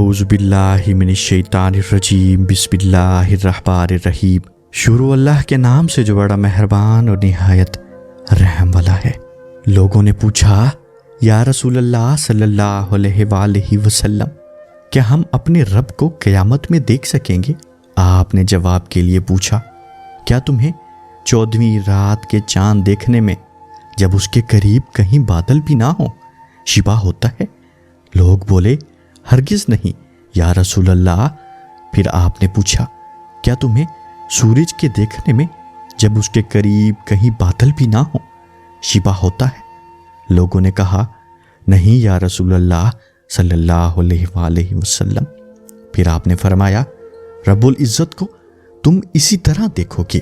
اعوذ باللہ من الشیطان الرجیم بسم اللہ الرحمن الرحیم۔ شروع اللہ کے نام سے جو بڑا مہربان اور نہایت رحم والا ہے۔ لوگوں نے پوچھا، یا رسول اللہ صلی اللہ علیہ وآلہ وسلم، کیا ہم اپنے رب کو قیامت میں دیکھ سکیں گے؟ آپ نے جواب کے لیے پوچھا، کیا تمہیں 14ویں رات کے چاند دیکھنے میں جب اس کے قریب کہیں بادل بھی نہ ہو شبہ ہوتا ہے؟ لوگ بولے، ہرگز نہیں یا رسول اللہ۔ پھر آپ نے پوچھا، کیا تمہیں سورج کے دیکھنے میں جب اس کے قریب کہیں بادل بھی نہ ہو شبہ ہوتا ہے؟ لوگوں نے کہا، نہیں یا رسول اللہ صلی اللہ علیہ وآلہ وسلم۔ پھر آپ نے فرمایا، رب العزت کو تم اسی طرح دیکھو گے۔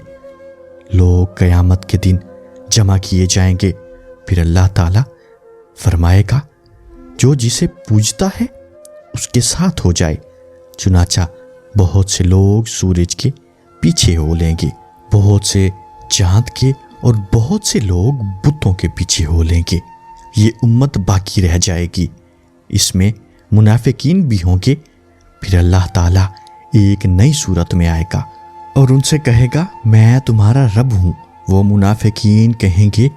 لوگ قیامت کے دن جمع کیے جائیں گے، پھر اللہ تعالیٰ فرمائے گا، جو جسے پوجتا ہے اس کے ساتھ ہو جائے۔ چنانچہ بہت سے لوگ سورج کے پیچھے ہو لیں گے، بہت سے چاند کے، اور بہت سے لوگ بتوں کے پیچھے ہو لیں گے۔ یہ امت باقی رہ جائے گی، اس میں منافقین بھی ہوں گے۔ پھر اللہ تعالیٰ ایک نئی صورت میں آئے گا اور ان سے کہے گا، میں تمہارا رب ہوں۔ وہ منافقین کہیں گے،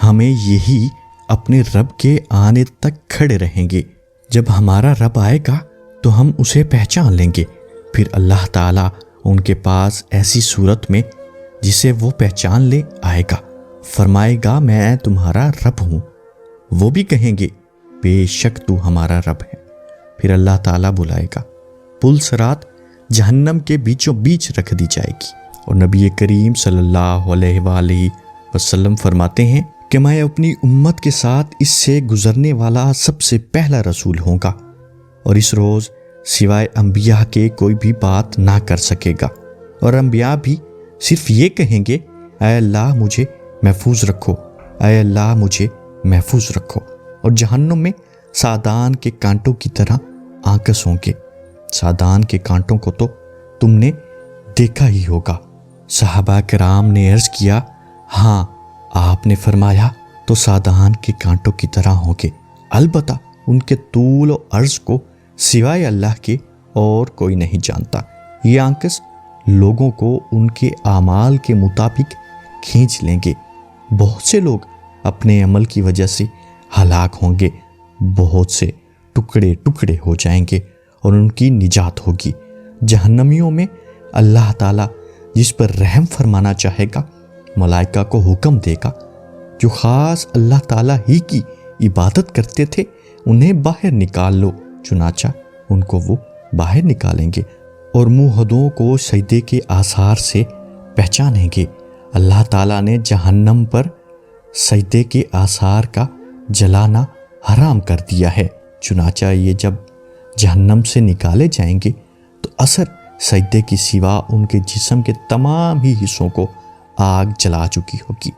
ہمیں یہی اپنے رب کے آنے تک کھڑے رہیں گے، جب ہمارا رب آئے گا تو ہم اسے پہچان لیں گے۔ پھر اللہ تعالیٰ ان کے پاس ایسی صورت میں جسے وہ پہچان لے آئے گا، فرمائے گا، میں تمہارا رب ہوں۔ وہ بھی کہیں گے، بے شک تو ہمارا رب ہے۔ پھر اللہ تعالیٰ بلائے گا، پل صراط جہنم کے بیچوں بیچ رکھ دی جائے گی، اور نبی کریم صلی اللہ علیہ وآلہ وسلم فرماتے ہیں کہ میں اپنی امت کے ساتھ اس سے گزرنے والا سب سے پہلا رسول ہوں گا، اور اس روز سوائے انبیاء کے کوئی بھی بات نہ کر سکے گا، اور انبیاء بھی صرف یہ کہیں گے، اے اللہ مجھے محفوظ رکھو، اے اللہ مجھے محفوظ رکھو۔ اور جہنم میں سادان کے کانٹوں کی طرح آنکس ہوں گے۔ سادان کے کانٹوں کو تو تم نے دیکھا ہی ہوگا۔ صحابہ کرام نے عرض کیا، ہاں۔ آپ نے فرمایا، تو سادان کے کانٹوں کی طرح ہوں گے، البتہ ان کے طول و عرض کو سوائے اللہ کے اور کوئی نہیں جانتا۔ یہ آنکس لوگوں کو ان کے اعمال کے مطابق کھینچ لیں گے۔ بہت سے لوگ اپنے عمل کی وجہ سے ہلاک ہوں گے، بہت سے ٹکڑے ٹکڑے ہو جائیں گے، اور ان کی نجات ہوگی۔ جہنمیوں میں اللہ تعالیٰ جس پر رحم فرمانا چاہے گا، ملائکہ کو حکم دے گا، جو خاص اللہ تعالیٰ ہی کی عبادت کرتے تھے انہیں باہر نکال لو۔ چنانچہ ان کو وہ باہر نکالیں گے، اور موحدوں کو سجدے کے آثار سے پہچانیں گے۔ اللہ تعالیٰ نے جہنم پر سجدے کے آثار کا جلانا حرام کر دیا ہے۔ چنانچہ یہ جب جہنم سے نکالے جائیں گے تو اثر سجدے کی سوا ان کے جسم کے تمام ہی حصوں کو آگ جلا چکی ہوگی۔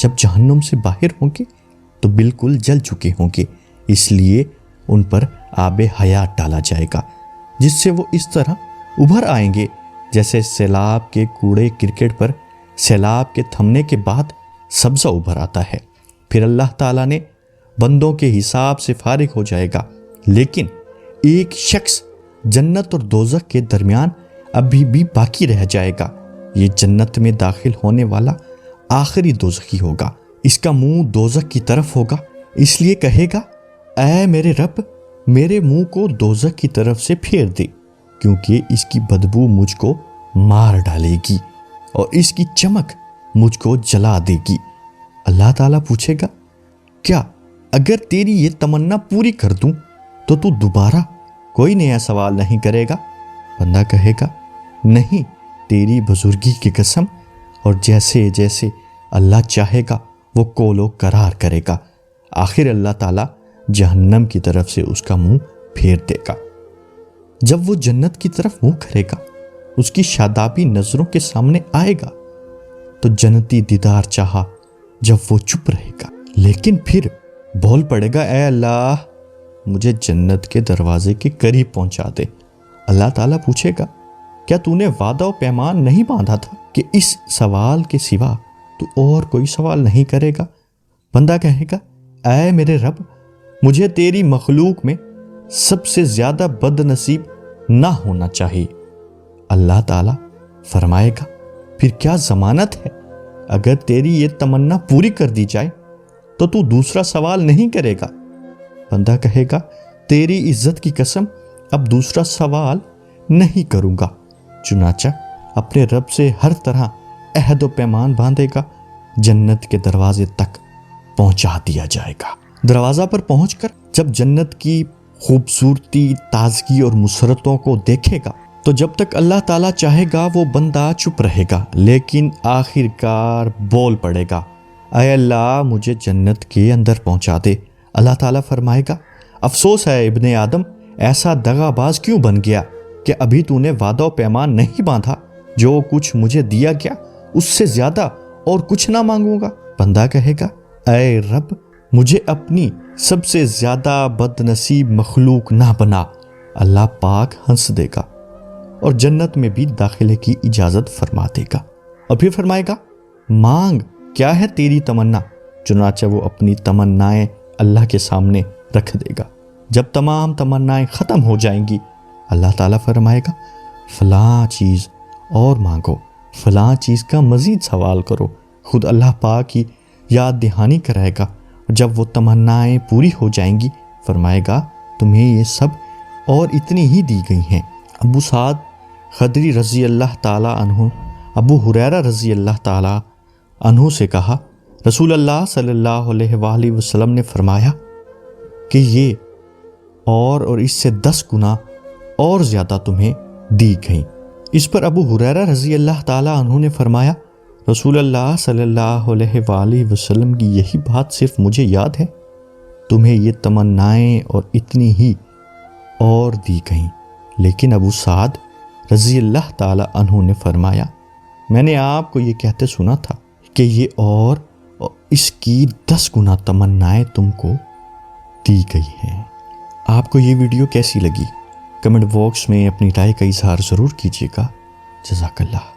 جب جہنم سے باہر ہوں گے تو بالکل جل چکے ہوں گے، اس لیے ان پر آب حیات ڈالا جائے گا، جس سے وہ اس طرح ابھر آئیں گے جیسے سیلاب کے کوڑے کرکٹ پر سیلاب کے تھمنے کے بعد سبزہ ابھر آتا ہے۔ پھر اللہ تعالیٰ نے بندوں کے حساب سے فارغ ہو جائے گا، لیکن ایک شخص جنت اور دوزخ کے درمیان ابھی بھی باقی رہ جائے گا۔ یہ جنت میں داخل ہونے والا آخری دوزخی ہوگا، اس کا منہ دوزخ کی طرف ہوگا، اس لیے کہے گا، اے میرے رب، میرے منہ کو دوزخ کی طرف سے پھیر دے، کیونکہ اس کی بدبو مجھ کو مار ڈالے گی اور اس کی چمک مجھ کو جلا دے گی۔ اللہ تعالیٰ پوچھے گا، کیا اگر تیری یہ تمنا پوری کر دوں تو تو دوبارہ کوئی نیا سوال نہیں کرے گا؟ بندہ کہے گا، نہیں، تیری بزرگی کی قسم، اور جیسے جیسے اللہ چاہے گا وہ قول و قرار کرے گا۔ آخر اللہ تعالیٰ جہنم کی طرف سے اس کا منہ پھیر دے گا۔ جب وہ جنت کی طرف منہ کرے گا، اس کی شادابی نظروں کے سامنے آئے گا، تو جنتی دیدار چاہا جب وہ چپ رہے گا، لیکن پھر بول پڑے گا، اے اللہ مجھے جنت کے دروازے کے قریب پہنچا دے۔ اللہ تعالیٰ پوچھے گا، کیا تو نے وعدہ و پیمان نہیں باندھا تھا کہ اس سوال کے سوا تو اور کوئی سوال نہیں کرے گا؟ بندہ کہے گا، اے میرے رب، مجھے تیری مخلوق میں سب سے زیادہ بد نصیب نہ ہونا چاہیے۔ اللہ تعالیٰ فرمائے گا پھر کیا ضمانت ہے، اگر تیری یہ تمنا پوری کر دی جائے تو دوسرا سوال نہیں کرے گا؟ بندہ کہے گا تیری عزت کی قسم اب دوسرا سوال نہیں کروں گا۔ چنانچہ اپنے رب سے ہر طرح عہد و پیمان باندھے گا، جنت کے دروازے تک پہنچا دیا جائے گا۔ دروازہ پر پہنچ کر جب جنت کی خوبصورتی، تازگی اور مسرتوں کو دیکھے گا تو جب تک اللہ تعالیٰ چاہے گا وہ بندہ چپ رہے گا، لیکن آخر کار بول پڑے گا، اے اللہ مجھے جنت کے اندر پہنچا دے۔ اللہ تعالیٰ فرمائے گا افسوس ہے ابن آدم، ایسا دغا باز کیوں بن گیا کہ ابھی تو نے وعدہ و پیمان نہیں باندھا، جو کچھ مجھے دیا گیا اس سے زیادہ اور کچھ نہ مانگوں گا۔ بندہ کہے گا اے رب مجھے اپنی سب سے زیادہ بد نصیب مخلوق نہ بنا۔ اللہ پاک ہنس دے گا اور جنت میں بھی داخلے کی اجازت فرما دے گا، اور پھر فرمائے گا مانگ کیا ہے تیری تمنا۔ چنانچہ وہ اپنی تمنائیں اللہ کے سامنے رکھ دے گا۔ جب تمام تمنائیں ختم ہو جائیں گی، اللہ تعالیٰ فرمائے گا فلاں چیز اور مانگو، فلاں چیز کا مزید سوال کرو۔ خود اللہ پاک ہی یاد دہانی کرائے گا۔ جب وہ تمنائیں پوری ہو جائیں گی فرمائے گا تمہیں یہ سب اور اتنی ہی دی گئی ہیں۔ ابو سعد خدری رضی اللہ تعالیٰ عنہ ابو ہریرہ رضی اللہ تعالیٰ عنہ سے کہا رسول اللہ صلی اللہ علیہ وآلہ وسلم نے فرمایا کہ یہ اور اس سے 10 گنا اور زیادہ تمہیں دی گئیں۔ اس پر ابو ہریرہ رضی اللہ تعالیٰ عنہ نے فرمایا رسول اللہ صلی اللہ علیہ وآلہ وسلم کی یہی بات صرف مجھے یاد ہے، تمہیں یہ تمنائیں اور اتنی ہی اور دی گئیں۔ لیکن ابو سعد رضی اللہ تعالیٰ عنہ نے فرمایا میں نے آپ کو یہ کہتے سنا تھا کہ یہ اور اس کی 10 گنا تمنائیں تم کو دی گئی ہیں۔ آپ کو یہ ویڈیو کیسی لگی؟ کمنٹ باکس میں اپنی رائے کا اظہار ضرور کیجیے گا۔ جزاک اللہ۔